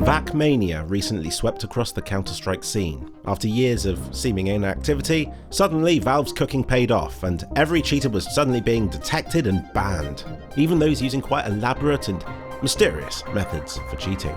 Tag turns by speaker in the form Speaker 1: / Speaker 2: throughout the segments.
Speaker 1: VAC mania recently swept across the Counter-Strike scene. After years of seeming inactivity, suddenly Valve's cooking paid off, and every cheater was suddenly being detected and banned, even those using quite elaborate and mysterious methods for cheating.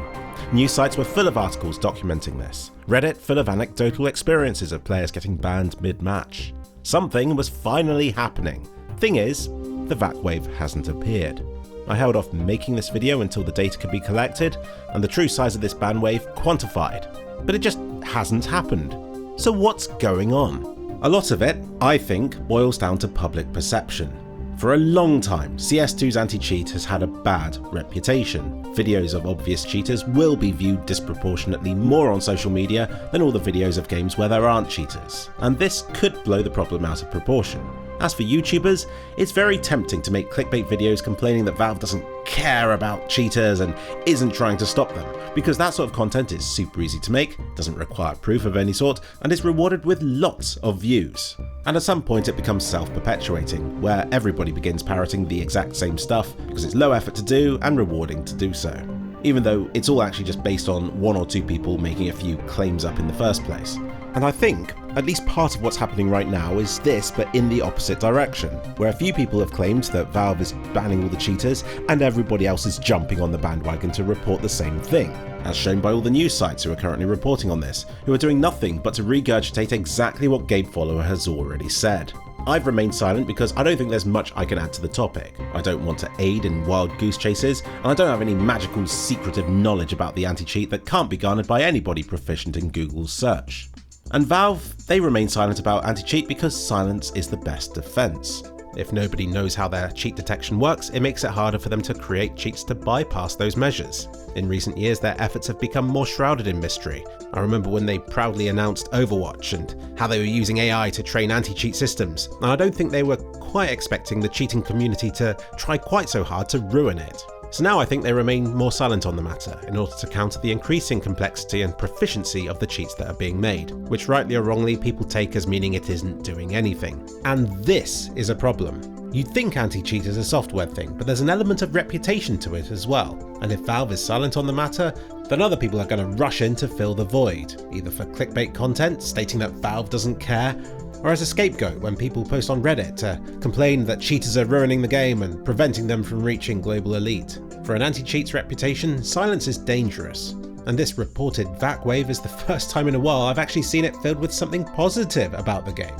Speaker 1: News sites were full of articles documenting this, Reddit full of anecdotal experiences of players getting banned mid-match. Something was finally happening. Thing is, the VAC wave hasn't appeared. I held off making this video until the data could be collected and the true size of this ban wave quantified, but it just hasn't happened. So what's going on? A lot of it, I think, boils down to public perception. For a long time, CS2's anti-cheat has had a bad reputation. Videos of obvious cheaters will be viewed disproportionately more on social media than all the videos of games where there aren't cheaters, and this could blow the problem out of proportion. As for YouTubers, it's very tempting to make clickbait videos complaining that Valve doesn't care about cheaters and isn't trying to stop them, because that sort of content is super easy to make, doesn't require proof of any sort, and is rewarded with lots of views. And at some point it becomes self-perpetuating, where everybody begins parroting the exact same stuff because it's low effort to do and rewarding to do so, even though it's all actually just based on one or two people making a few claims up in the first place. And I think at least part of what's happening right now is this, but in the opposite direction, where a few people have claimed that Valve is banning all the cheaters and everybody else is jumping on the bandwagon to report the same thing, as shown by all the news sites who are currently reporting on this, who are doing nothing but to regurgitate exactly what GameFollower has already said. I've remained silent because I don't think there's much I can add to the topic. I don't want to aid in wild goose chases, and I don't have any magical secretive knowledge about the anti-cheat that can't be garnered by anybody proficient in Google's search. And Valve, they remain silent about anti-cheat because silence is the best defense. If nobody knows how their cheat detection works, it makes it harder for them to create cheats to bypass those measures. In recent years, their efforts have become more shrouded in mystery. I remember when they proudly announced Overwatch and how they were using AI to train anti-cheat systems, and I don't think they were quite expecting the cheating community to try quite so hard to ruin it. So now I think they remain more silent on the matter in order to counter the increasing complexity and proficiency of the cheats that are being made, which rightly or wrongly people take as meaning it isn't doing anything. And this is a problem. You'd think anti-cheat is a software thing, but there's an element of reputation to it as well, and if Valve is silent on the matter, then other people are going to rush in to fill the void, either for clickbait content stating that Valve doesn't care, or as a scapegoat when people post on Reddit to complain that cheaters are ruining the game and preventing them from reaching global elite. For an anti-cheat's reputation, silence is dangerous, and this reported VAC wave is the first time in a while I've actually seen it filled with something positive about the game.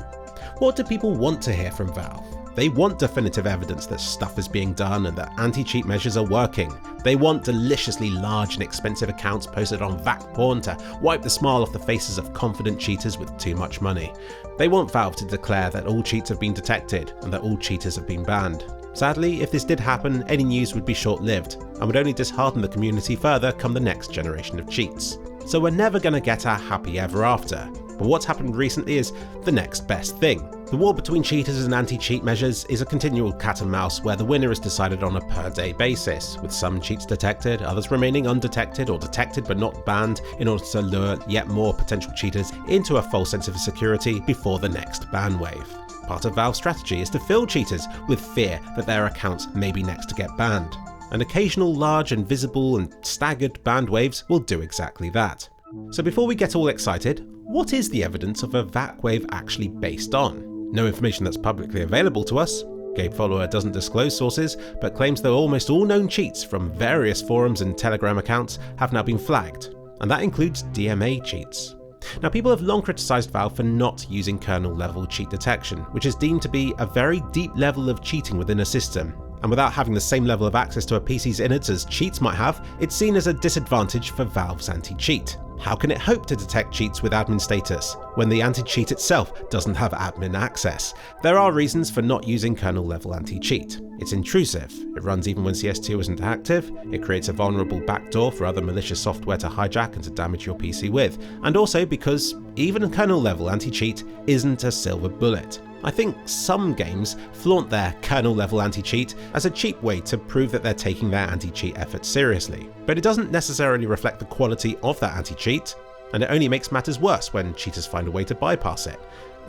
Speaker 1: What do people want to hear from Valve? They want definitive evidence that stuff is being done and that anti-cheat measures are working. They want deliciously large and expensive accounts posted on VAC porn to wipe the smile off the faces of confident cheaters with too much money. They want Valve to declare that all cheats have been detected and that all cheaters have been banned. Sadly, if this did happen, any news would be short-lived and would only dishearten the community further come the next generation of cheats. So we're never going to get our happy ever after. But what's happened recently is the next best thing. The war between cheaters and anti-cheat measures is a continual cat and mouse where the winner is decided on a per-day basis, with some cheats detected, others remaining undetected or detected but not banned in order to lure yet more potential cheaters into a false sense of security before the next ban wave. Part of Valve's strategy is to fill cheaters with fear that their accounts may be next to get banned, and occasional large and visible and staggered banned waves will do exactly that. So before we get all excited, what is the evidence of a VAC wave actually based on? No information that's publicly available to us. GameFollower doesn't disclose sources, but claims that almost all known cheats from various forums and Telegram accounts have now been flagged, and that includes DMA cheats. Now, people have long criticised Valve for not using kernel-level cheat detection, which is deemed to be a very deep level of cheating within a system. And without having the same level of access to a PC's innards as cheats might have, it's seen as a disadvantage for Valve's anti-cheat. How can it hope to detect cheats with admin status, when the anti-cheat itself doesn't have admin access? There are reasons for not using kernel-level anti-cheat. It's intrusive, it runs even when CS2 isn't active, it creates a vulnerable backdoor for other malicious software to hijack and to damage your PC with, and also because even kernel-level anti-cheat isn't a silver bullet. I think some games flaunt their kernel-level anti-cheat as a cheap way to prove that they're taking their anti-cheat efforts seriously, but it doesn't necessarily reflect the quality of that anti-cheat, and it only makes matters worse when cheaters find a way to bypass it.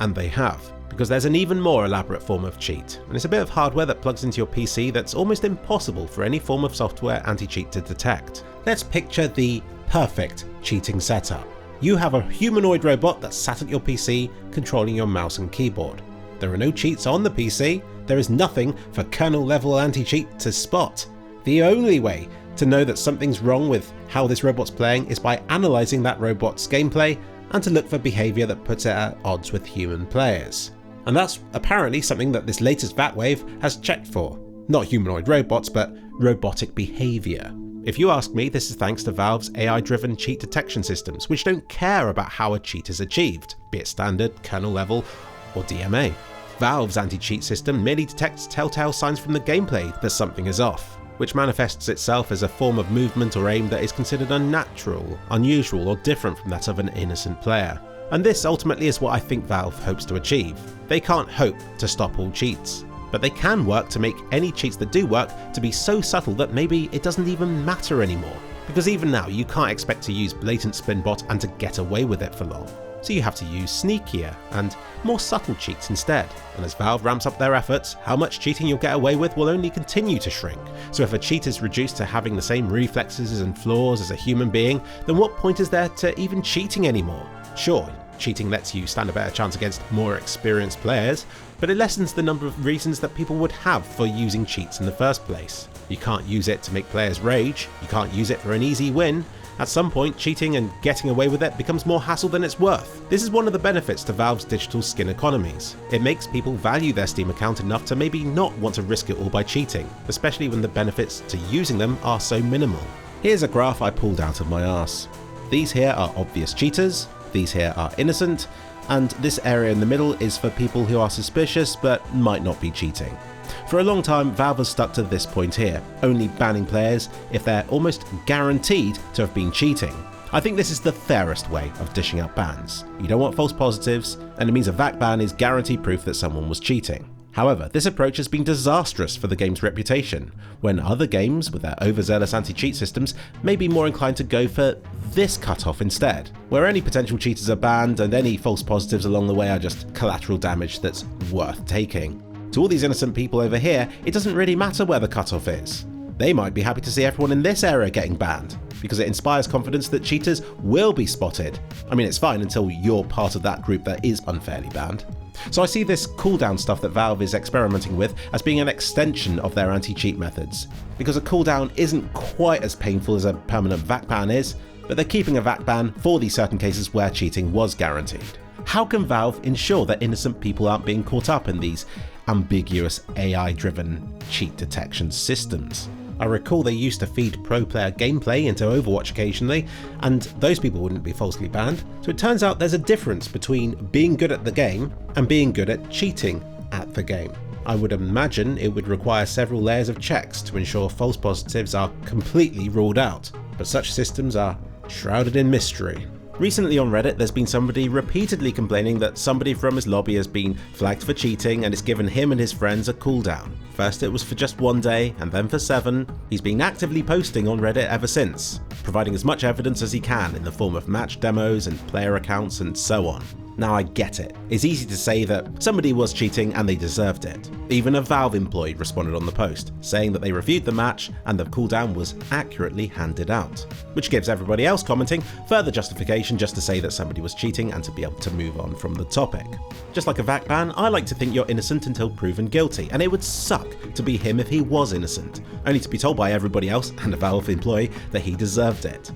Speaker 1: And they have, because there's an even more elaborate form of cheat, and it's a bit of hardware that plugs into your PC that's almost impossible for any form of software anti-cheat to detect. Let's picture the perfect cheating setup. You have a humanoid robot that's sat at your PC controlling your mouse and keyboard. There are no cheats on the PC, there is nothing for kernel level anti-cheat to spot. The only way to know that something's wrong with how this robot's playing is by analysing that robot's gameplay and to look for behaviour that puts it at odds with human players. And that's apparently something that this latest VAC wave has checked for. Not humanoid robots, but robotic behaviour. If you ask me, this is thanks to Valve's AI-driven cheat detection systems, which don't care about how a cheat is achieved, be it standard, kernel level, or DMA. Valve's anti-cheat system merely detects telltale signs from the gameplay that something is off, which manifests itself as a form of movement or aim that is considered unnatural, unusual, or different from that of an innocent player. And this ultimately is what I think Valve hopes to achieve. They can't hope to stop all cheats, but they can work to make any cheats that do work to be so subtle that maybe it doesn't even matter anymore. Because even now you can't expect to use blatant spinbot and to get away with it for long. So you have to use sneakier and more subtle cheats instead. And as Valve ramps up their efforts, how much cheating you'll get away with will only continue to shrink. So if a cheat is reduced to having the same reflexes and flaws as a human being, then what point is there to even cheating anymore? Sure, cheating lets you stand a better chance against more experienced players, but it lessens the number of reasons that people would have for using cheats in the first place. You can't use it to make players rage, you can't use it for an easy win. At some point, cheating and getting away with it becomes more hassle than it's worth. This is one of the benefits to Valve's digital skin economies. It makes people value their Steam account enough to maybe not want to risk it all by cheating, especially when the benefits to using them are so minimal. Here's a graph I pulled out of my arse. These here are obvious cheaters, these here are innocent, and this area in the middle is for people who are suspicious but might not be cheating. For a long time, Valve has stuck to this point here, only banning players if they're almost guaranteed to have been cheating. I think this is the fairest way of dishing out bans. You don't want false positives, and it means a VAC ban is guaranteed proof that someone was cheating. However, this approach has been disastrous for the game's reputation, when other games with their overzealous anti-cheat systems may be more inclined to go for this cutoff instead, where any potential cheaters are banned and any false positives along the way are just collateral damage that's worth taking. To all these innocent people over here, it doesn't really matter where the cutoff is. They might be happy to see everyone in this area getting banned, because it inspires confidence that cheaters will be spotted. I mean, it's fine until you're part of that group that is unfairly banned. So I see this cooldown stuff that Valve is experimenting with as being an extension of their anti-cheat methods, because a cooldown isn't quite as painful as a permanent VAC ban is, but they're keeping a VAC ban for these certain cases where cheating was guaranteed. How can Valve ensure that innocent people aren't being caught up in these ambiguous AI-driven cheat detection systems? I recall they used to feed pro player gameplay into Overwatch occasionally, and those people wouldn't be falsely banned. So it turns out there's a difference between being good at the game and being good at cheating at the game. I would imagine it would require several layers of checks to ensure false positives are completely ruled out, but such systems are shrouded in mystery. Recently on Reddit, there's been somebody repeatedly complaining that somebody from his lobby has been flagged for cheating and it's given him and his friends a cooldown. First it was for just 1 day, and then for 7. He's been actively posting on Reddit ever since, providing as much evidence as he can in the form of match demos and player accounts and so on. Now I get it. It's easy to say that somebody was cheating and they deserved it. Even a Valve employee responded on the post, saying that they reviewed the match and the cooldown was accurately handed out, which gives everybody else commenting further justification just to say that somebody was cheating and to be able to move on from the topic. Just like a VAC ban, I like to think you're innocent until proven guilty, and it would suck to be him if he was innocent, only to be told by everybody else and a Valve employee that he deserved it.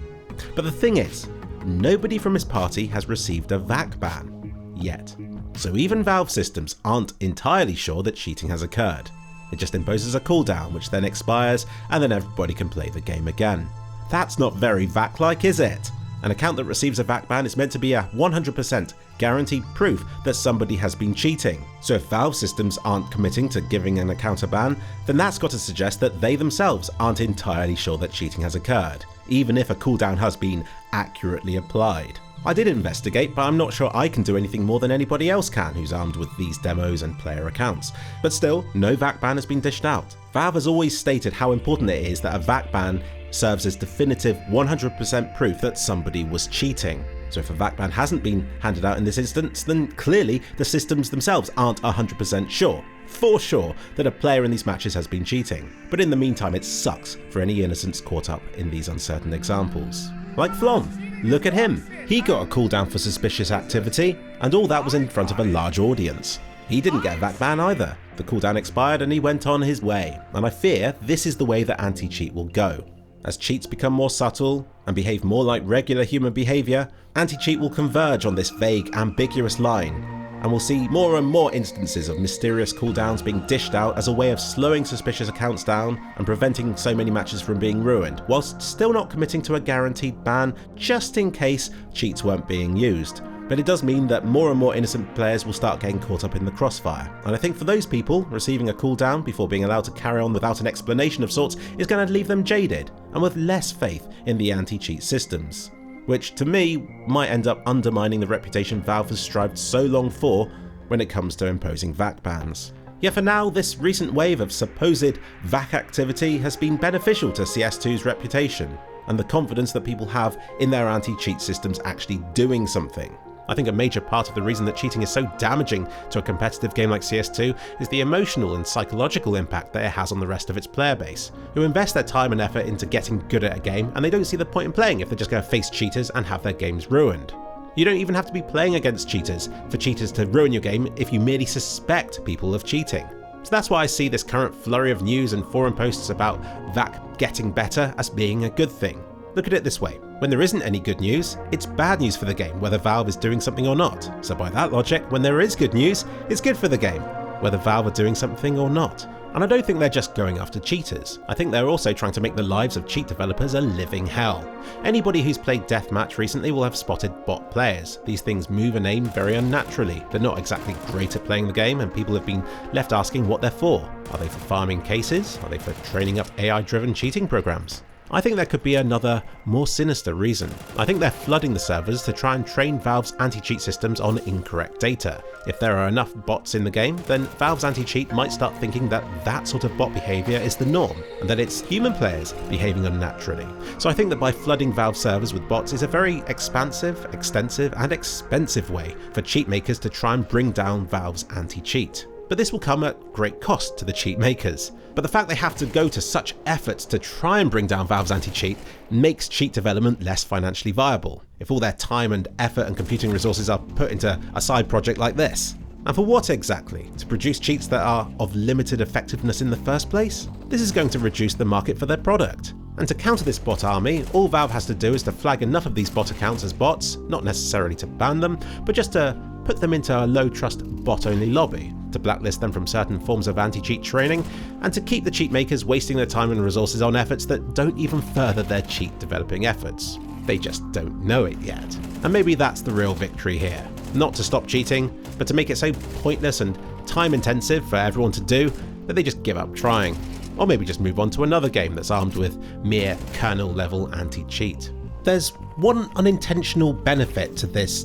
Speaker 1: But the thing is, nobody from his party has received a VAC ban yet. So even Valve systems aren't entirely sure that cheating has occurred. It just imposes a cooldown which then expires and then everybody can play the game again. That's not very VAC-like, is it? An account that receives a VAC ban is meant to be a 100% guaranteed proof that somebody has been cheating. So if Valve systems aren't committing to giving an account a ban, then that's got to suggest that they themselves aren't entirely sure that cheating has occurred, even if a cooldown has been accurately applied. I did investigate, but I'm not sure I can do anything more than anybody else can who's armed with these demos and player accounts. But still, no VAC ban has been dished out. Valve has always stated how important it is that a VAC ban serves as definitive 100% proof that somebody was cheating. So if a VAC ban hasn't been handed out in this instance, then clearly the systems themselves aren't 100% sure, for sure, that a player in these matches has been cheating. But in the meantime, it sucks for any innocents caught up in these uncertain examples. Like Flom. Look at him. He got a cooldown for suspicious activity, and all that was in front of a large audience. He didn't get a VAC ban either. The cooldown expired and he went on his way, and I fear this is the way that anti-cheat will go. As cheats become more subtle and behave more like regular human behaviour, anti-cheat will converge on this vague, ambiguous line, and we'll see more and more instances of mysterious cooldowns being dished out as a way of slowing suspicious accounts down and preventing so many matches from being ruined, whilst still not committing to a guaranteed ban just in case cheats weren't being used. But it does mean that more and more innocent players will start getting caught up in the crossfire. And I think for those people, receiving a cooldown before being allowed to carry on without an explanation of sorts is going to leave them jaded and with less faith in the anti-cheat systems, which to me might end up undermining the reputation Valve has strived so long for when it comes to imposing VAC bans. Yet for now, this recent wave of supposed VAC activity has been beneficial to CS2's reputation and the confidence that people have in their anti-cheat systems actually doing something. I think a major part of the reason that cheating is so damaging to a competitive game like CS2 is the emotional and psychological impact that it has on the rest of its player base, who invest their time and effort into getting good at a game, and they don't see the point in playing if they're just going to face cheaters and have their games ruined. You don't even have to be playing against cheaters for cheaters to ruin your game if you merely suspect people of cheating. So that's why I see this current flurry of news and forum posts about VAC getting better as being a good thing. Look at it this way, when there isn't any good news, it's bad news for the game whether Valve is doing something or not. So by that logic, when there is good news, it's good for the game, whether Valve are doing something or not. And I don't think they're just going after cheaters. I think they're also trying to make the lives of cheat developers a living hell. Anybody who's played Deathmatch recently will have spotted bot players. These things move and aim very unnaturally. They're not exactly great at playing the game, and people have been left asking what they're for. Are they for farming cases? Are they for training up AI-driven cheating programs? I think there could be another, more sinister reason. I think they're flooding the servers to try and train Valve's anti-cheat systems on incorrect data. If there are enough bots in the game, then Valve's anti-cheat might start thinking that that sort of bot behaviour is the norm, and that it's human players behaving unnaturally. So I think that by flooding Valve servers with bots is a very expansive, extensive and expensive way for cheat makers to try and bring down Valve's anti-cheat. But this will come at great cost to the cheat makers. But the fact they have to go to such efforts to try and bring down Valve's anti-cheat makes cheat development less financially viable, if all their time and effort and computing resources are put into a side project like this. And for what exactly? To produce cheats that are of limited effectiveness in the first place? This is going to reduce the market for their product. And to counter this bot army, all Valve has to do is to flag enough of these bot accounts as bots, not necessarily to ban them, but just to put them into a low-trust bot-only lobby, to blacklist them from certain forms of anti-cheat training, and to keep the cheat makers wasting their time and resources on efforts that don't even further their cheat developing efforts. They just don't know it yet. And maybe that's the real victory here. Not to stop cheating, but to make it so pointless and time-intensive for everyone to do that they just give up trying. Or maybe just move on to another game that's armed with mere kernel-level anti-cheat. There's one unintentional benefit to this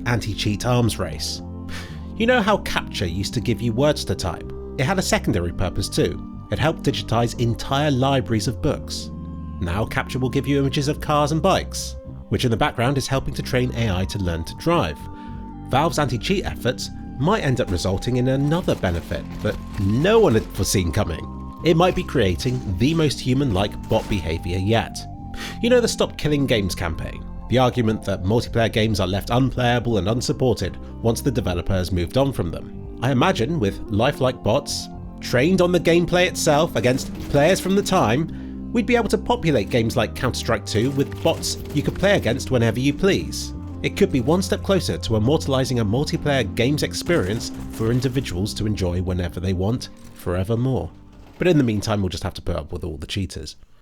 Speaker 1: anti-cheat arms race. You know how Capture used to give you words to type? It had a secondary purpose too. It helped digitize entire libraries of books. Now Capture will give you images of cars and bikes, which in the background is helping to train AI to learn to drive. Valve's anti-cheat efforts might end up resulting in another benefit that no one had foreseen coming. It might be creating the most human-like bot behaviour yet. You know the Stop Killing Games campaign? The argument that multiplayer games are left unplayable and unsupported once the developer has moved on from them. I imagine with lifelike bots, trained on the gameplay itself against players from the time, we'd be able to populate games like Counter-Strike 2 with bots you could play against whenever you please. It could be one step closer to immortalising a multiplayer games experience for individuals to enjoy whenever they want, forevermore. But in the meantime, we'll just have to put up with all the cheaters.